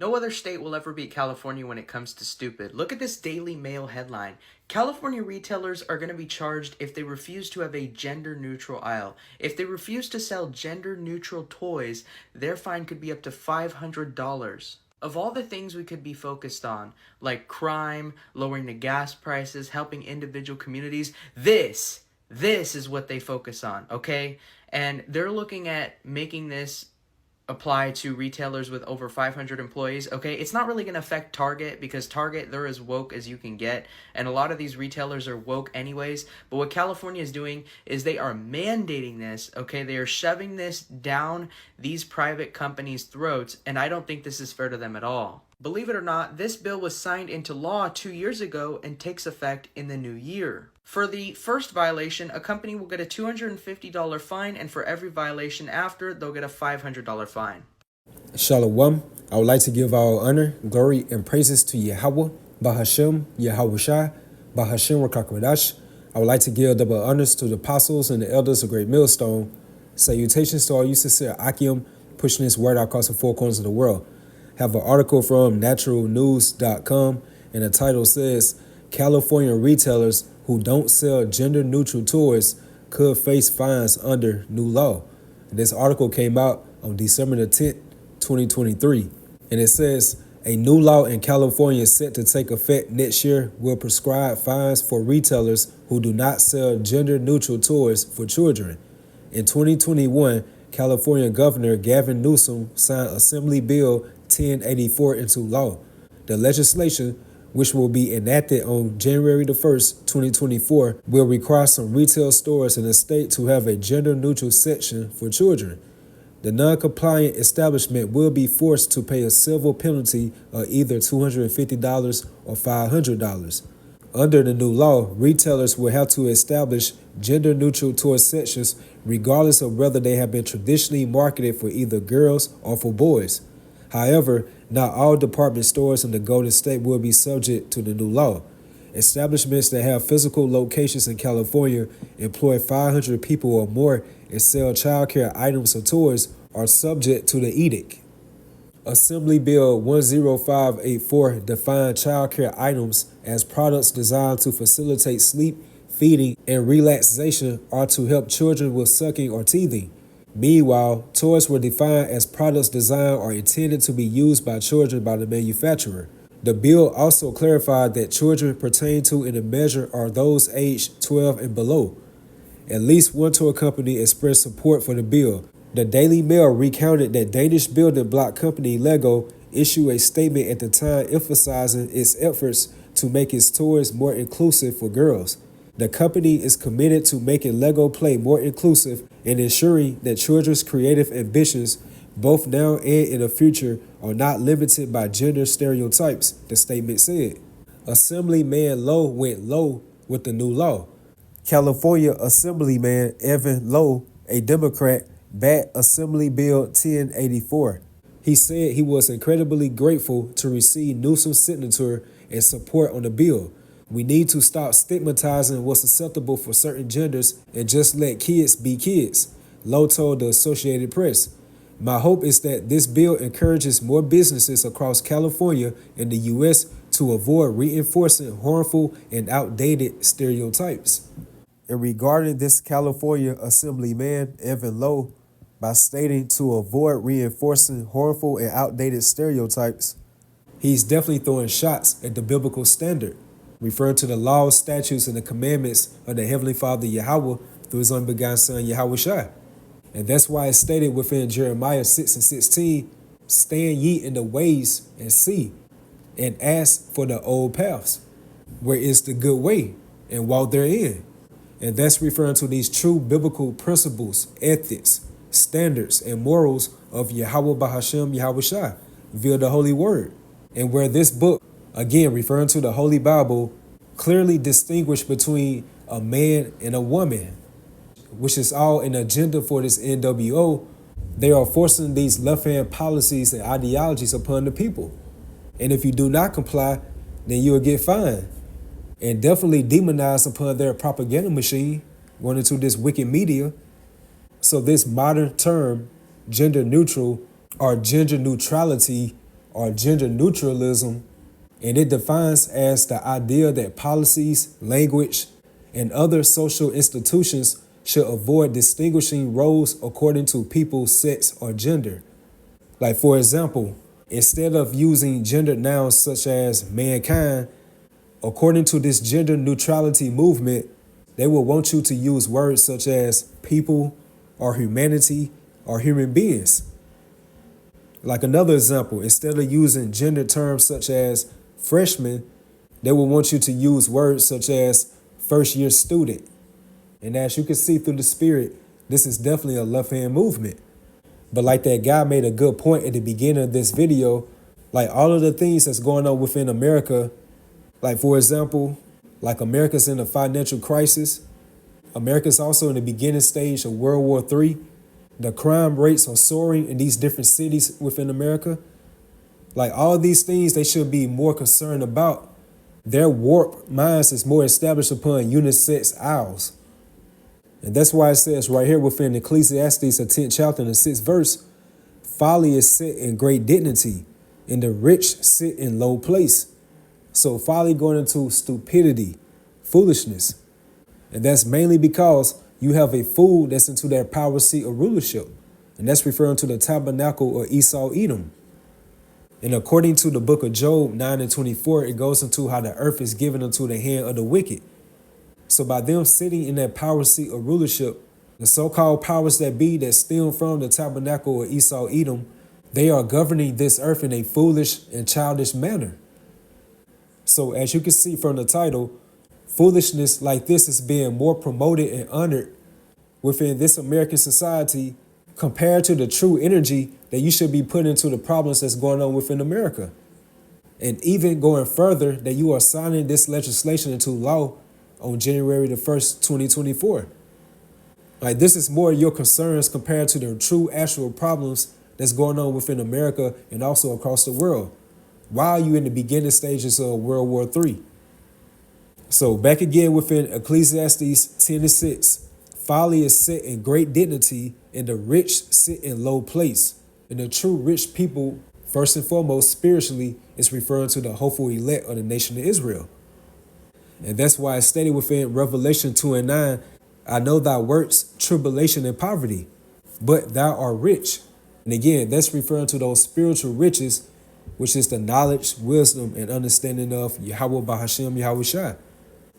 No other state will ever beat California when it comes to stupid. Look at this Daily Mail headline. California retailers are going to be charged if they refuse to have a gender-neutral aisle. If they refuse to sell gender-neutral toys, their fine could be up to $500. Of all the things we could be focused on, like crime, lowering the gas prices, helping individual communities, this is what they focus on, okay? And they're looking at making this apply to retailers with over 500 employees. Okay, it's not really going to affect Target because Target, they're as woke as you can get, and a lot of these retailers are woke anyways. But what California is doing is they are mandating this. Okay, they are shoving this down these private companies' throats, and I don't think this is fair to them at all. Believe it or not, this bill was signed into law 2 years ago and takes effect in the new year. For the first violation, a company will get a $250 fine, and for every violation after, they'll get a $500 fine. Shalom. I would like to give all honor, glory, and praises to Yahweh, Bahashem, Yahushua, Bahashem Rakakwadash. I would like to give double honors to the apostles and the elders of Great Millstone. Salutations to all you sincere Akim, pushing this word across the four corners of the world. Have an article from naturalnews.com, and the title says, California retailers who don't sell gender-neutral toys could face fines under new law. And this article came out on December the 10th, 2023. And it says, a new law in California set to take effect next year will prescribe fines for retailers who do not sell gender-neutral toys for children. In 2021, California Governor Gavin Newsom signed Assembly Bill 1084 into law. The legislation, which will be enacted on January the 1st, 2024, will require some retail stores in the state to have a gender-neutral section for children. The non-compliant establishment will be forced to pay a civil penalty of either $250 or $500. Under the new law, retailers will have to establish gender-neutral toy sections regardless of whether they have been traditionally marketed for either girls or for boys. However, not all department stores in the Golden State will be subject to the new law. Establishments that have physical locations in California, employ 500 people or more, and sell childcare items or toys are subject to the edict. Assembly Bill 10584 defines childcare items as products designed to facilitate sleep, feeding, and relaxation or to help children with sucking or teething. Meanwhile, toys were defined as products designed or intended to be used by children by the manufacturer. The bill also clarified that children pertained to in the measure are those aged 12 and below. At least one toy company expressed support for the bill. The Daily Mail recounted that Danish building block company Lego issued a statement at the time emphasizing its efforts to make its toys more inclusive for girls. The company is committed to making Lego play more inclusive and ensuring that children's creative ambitions, both now and in the future, are not limited by gender stereotypes, the statement said. Assemblyman Lowe went low with the new law. California Assemblyman Evan Lowe, a Democrat, backed Assembly Bill 1084. He said he was incredibly grateful to receive Newsom's signature and support on the bill. We need to stop stigmatizing what's acceptable for certain genders and just let kids be kids, Lowe told the Associated Press. My hope is that this bill encourages more businesses across California and the U.S. to avoid reinforcing harmful and outdated stereotypes. And regarding this California Assemblyman, Evan Lowe, by stating to avoid reinforcing harmful and outdated stereotypes, he's definitely throwing shots at the biblical standard, referring to the laws, statutes, and the commandments of the Heavenly Father Yahweh through his unbegotten Son Yahushua. And that's why it's stated within Jeremiah 6:16, stand ye in the ways and see, and ask for the old paths, where is the good way, and walk therein. And that's referring to these true biblical principles, ethics, standards, and morals of Yahweh Bahashem Yahushua via the Holy Word. And where this book, again referring to the Holy Bible, clearly distinguished between a man and a woman, which is all an agenda for this NWO, they are forcing these left-hand policies and ideologies upon the people. And if you do not comply, then you will get fined and definitely demonized upon their propaganda machine going into this wicked media. So this modern term, gender neutral or gender neutrality, or gender neutralism, and it defines as the idea that policies, language, and other social institutions should avoid distinguishing roles according to people's sex or gender. Like, for example, instead of using gendered nouns such as mankind, according to this gender neutrality movement, they will want you to use words such as people or humanity or human beings. Like another example, instead of using gender terms such as freshman, they will want you to use words such as first year student. And as you can see through the spirit, this is definitely a left hand movement. But like that guy made a good point at the beginning of this video, like all of the things that's going on within America, like for example, like America's in a financial crisis. America's also in the beginning stage of World War III. The crime rates are soaring in these different cities within America. Like all these things they should be more concerned about. Their warped minds is more established upon unisex owls. And that's why it says right here within Ecclesiastes, the 10th chapter and the 6th verse, folly is set in great dignity, and the rich sit in low place. So folly going into stupidity, foolishness. And that's mainly because you have a fool that's into that power seat of rulership. And that's referring to the tabernacle of Esau Edom. And according to the book of Job 9 and 24, it goes into how the earth is given into the hand of the wicked. So by them sitting in that power seat of rulership, the so-called powers that be that stem from the tabernacle of Esau Edom, they are governing this earth in a foolish and childish manner. So as you can see from the title, foolishness like this is being more promoted and honored within this American society compared to the true energy that you should be putting into the problems that's going on within America. And even going further, that you are signing this legislation into law on January the 1st, 2024. Like this is more your concerns compared to the true actual problems that's going on within America and also across the world. Why are you in the beginning stages of World War III? So back again within Ecclesiastes 10 and 6, folly is set in great dignity and the rich sit in low place. And the true rich people, first and foremost, spiritually, is referring to the hopeful elect of the nation of Israel. And that's why it's stated within Revelation 2 and 9, I know thy works, tribulation and poverty, but thou art rich. And again, that's referring to those spiritual riches, which is the knowledge, wisdom, and understanding of Yahweh Bahashem Yahweh Shai,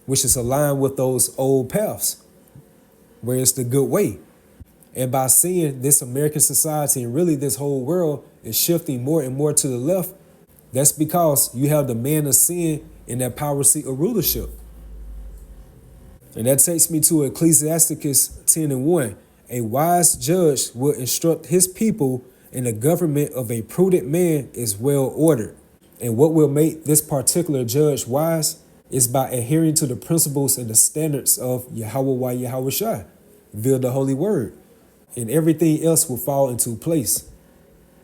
which is aligned with those old paths, where it's the good way. And by seeing this American society and really this whole world is shifting more and more to the left, that's because you have the man of sin in that power seat of rulership. And that takes me to Ecclesiasticus 10 and 1. A wise judge will instruct his people, and the government of a prudent man is well ordered. And what will make this particular judge wise is by adhering to the principles and the standards of Yahweh Yahweh Shai via the holy word. And everything else will fall into place.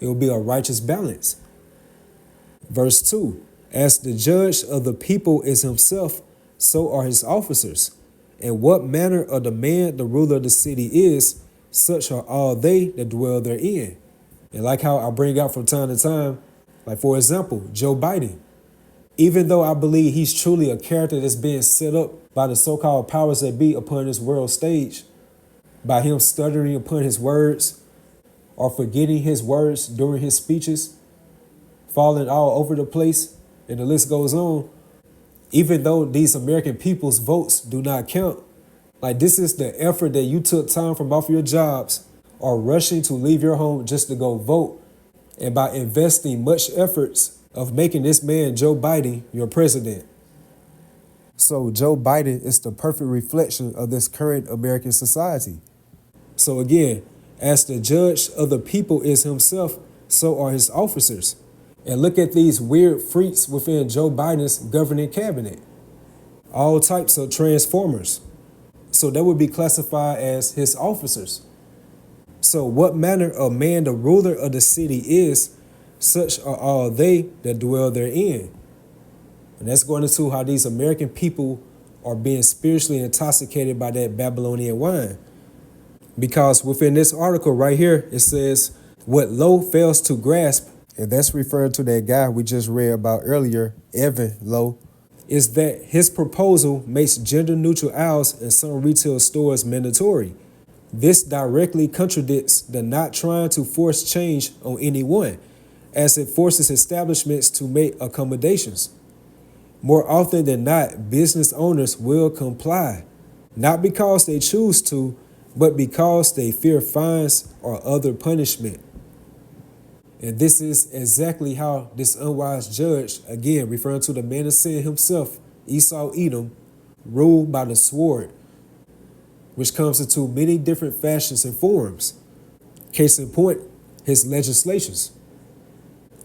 It will be a righteous balance. Verse 2, as the judge of the people is himself, so are his officers. And what manner of the man the ruler of the city is, such are all they that dwell therein. And like how I bring out from time to time, like for example, Joe Biden. Even though I believe he's truly a character that's being set up by the so-called powers that be upon this world stage, by him stuttering upon his words or forgetting his words during his speeches, falling all over the place, and the list goes on. Even though these American people's votes do not count, like this is the effort that you took time from off your jobs or rushing to leave your home just to go vote. And by investing much efforts of making this man, Joe Biden, your president. So Joe Biden is the perfect reflection of this current American society. So again, as the judge of the people is himself, so are his officers. And look at these weird freaks within Joe Biden's governing cabinet. All types of transformers. So that would be classified as his officers. So what manner of man the ruler of the city is, such are all they that dwell therein. And that's going into how these American people are being spiritually intoxicated by that Babylonian wine. Because within this article right here, it says, what Lo fails to grasp and that's referring to that guy we just read about earlier, Evan Lowe, is that his proposal makes gender-neutral aisles in some retail stores mandatory. This directly contradicts the not trying to force change on anyone, as it forces establishments to make accommodations. More often than not, business owners will comply, not because they choose to, but because they fear fines or other punishment. And this is exactly how this unwise judge, again referring to the man of sin himself, Esau Edom, ruled by the sword, which comes into many different fashions and forms. Case in point, his legislations,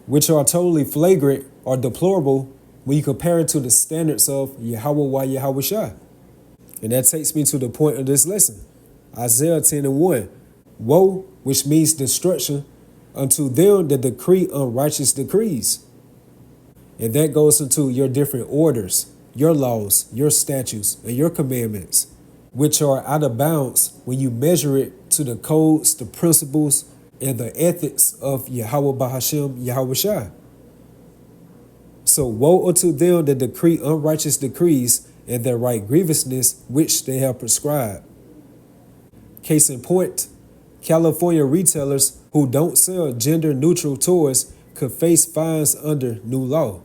which are totally flagrant or deplorable when you compare it to the standards of Yahweh wa Yahweh Shai. And that takes me to the point of this lesson. Isaiah 10:1. Woe, which means destruction, unto them that decree unrighteous decrees. And that goes into your different orders, your laws, your statutes, and your commandments, which are out of bounds when you measure it to the codes, the principles, and the ethics of Yahweh Bahashem Yahweh Shai. So woe unto them that decree unrighteous decrees and that write grievousness which they have prescribed. Case in point, California retailers who don't sell gender-neutral toys could face fines under new law.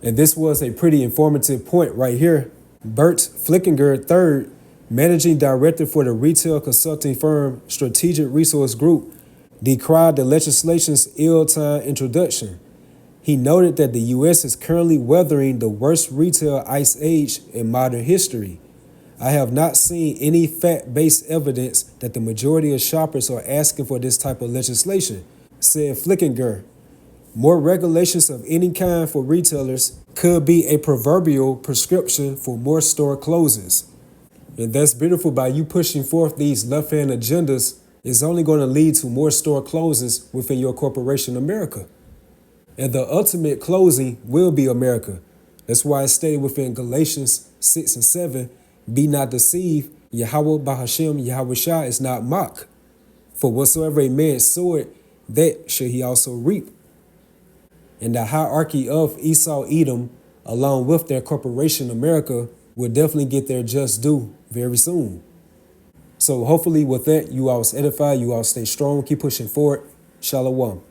And this was a pretty informative point right here. Bert Flickinger III, managing director for the retail consulting firm Strategic Resource Group, decried the legislation's ill-timed introduction. He noted that the U.S. is currently weathering the worst retail ice age in modern history. I have not seen any fact-based evidence that the majority of shoppers are asking for this type of legislation, said Flickinger. More regulations of any kind for retailers could be a proverbial prescription for more store closings. And that's beautiful. By you pushing forth these left-hand agendas is only going to lead to more store closings within your corporation, America. And the ultimate closing will be America. That's why it stated within Galatians 6 and 7, be not deceived, Yahweh Bahashem Yahweh Shai is not mock. For whatsoever a man soweth, that shall he also reap. And the hierarchy of Esau Edom, along with their corporation America, will definitely get their just due very soon. So hopefully with that, you all stay edified, you all stay strong, keep pushing forward. Shalom.